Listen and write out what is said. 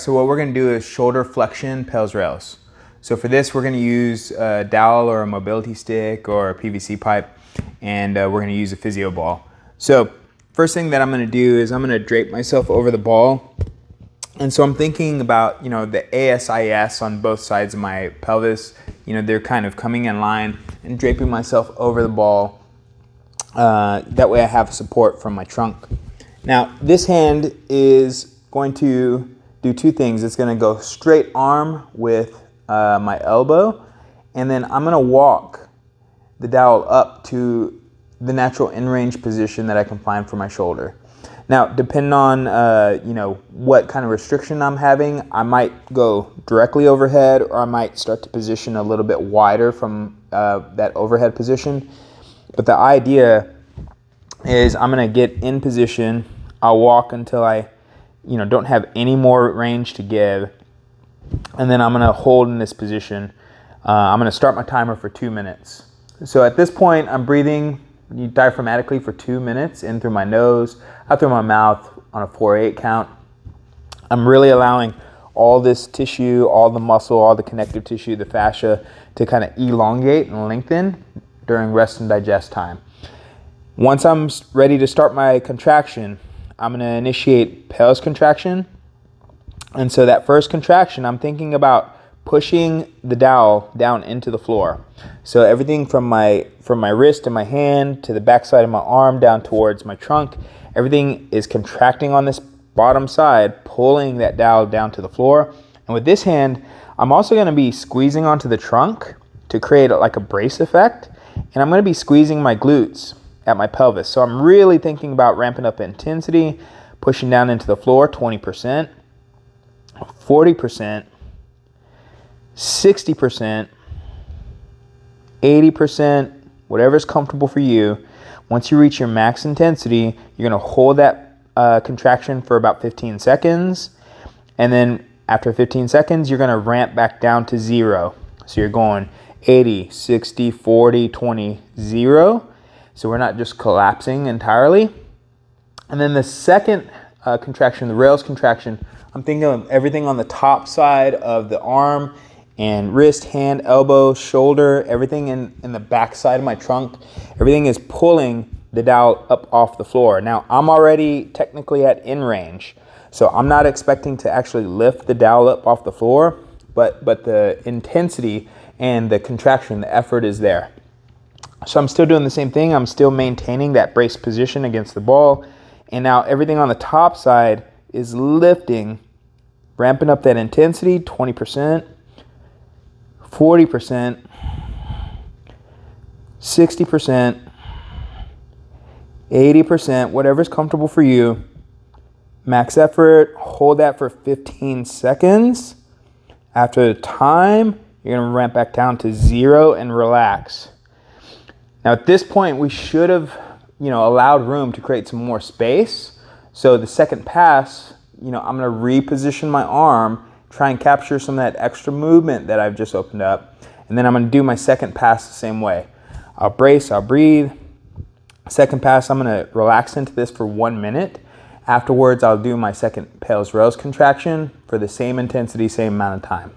So what we're going to do is shoulder flexion Pails rails. So for this, we're going to use a dowel or a mobility stick or a PVC pipe, and we're going to use a physio ball. So first thing that I'm going to do is I'm going to drape myself over the ball. And so I'm thinking about, the ASIS on both sides of my pelvis. They're kind of coming in line, and draping myself over the ball. That way I have support from my trunk. Now this hand is going to do two things. It's going to go straight arm with my elbow, and then I'm going to walk the dowel up to the natural in-range position that I can find for my shoulder. Now, depending on what kind of restriction I'm having, I might go directly overhead, or I might start to position a little bit wider from that overhead position. But the idea is I'm going to get in position. I'll walk until I don't have any more range to give, and then I'm going to hold in this position. I'm going to start my timer for 2 minutes. So at this point, I'm breathing diaphragmatically for 2 minutes, in through my nose, out through my mouth on a 4-8 count. I'm really allowing all this tissue, all the muscle, all the connective tissue, the fascia, to kind of elongate and lengthen during rest and digest time. Once I'm ready to start my contraction, I'm going to initiate Pails contraction. And so that first contraction, I'm thinking about pushing the dowel down into the floor. So everything from my wrist and my hand to the backside of my arm down towards my trunk, everything is contracting on this bottom side, pulling that dowel down to the floor. And with this hand, I'm also going to be squeezing onto the trunk to create like a brace effect. And I'm going to be squeezing my glutes at my pelvis. So I'm really thinking about ramping up intensity, pushing down into the floor, 20%, 40%, 60%, 80%, whatever's comfortable for you. Once you reach your max intensity, you're going to hold that contraction for about 15 seconds. And then after 15 seconds, you're going to ramp back down to 0. So you're going 80, 60, 40, 20, 0. So we're not just collapsing entirely. And then the second contraction, the rails contraction, I'm thinking of everything on the top side of the arm and wrist, hand, elbow, shoulder, everything in the back side of my trunk. Everything is pulling the dowel up off the floor. Now, I'm already technically at in range, so I'm not expecting to actually lift the dowel up off the floor, but the intensity and the contraction, the effort is there. So I'm still doing the same thing. I'm still maintaining that brace position against the ball. And now everything on the top side is lifting, ramping up that intensity, 20%, 40%, 60%, 80%, whatever's comfortable for you. Max effort, hold that for 15 seconds. After the time, you're going to ramp back down to 0 and relax. Now at this point, we should have, allowed room to create some more space. So the second pass, I'm going to reposition my arm, try and capture some of that extra movement that I've just opened up. And then I'm going to do my second pass the same way. I'll brace, I'll breathe. Second pass, I'm going to relax into this for 1 minute. Afterwards, I'll do my second Pails rails contraction for the same intensity, same amount of time.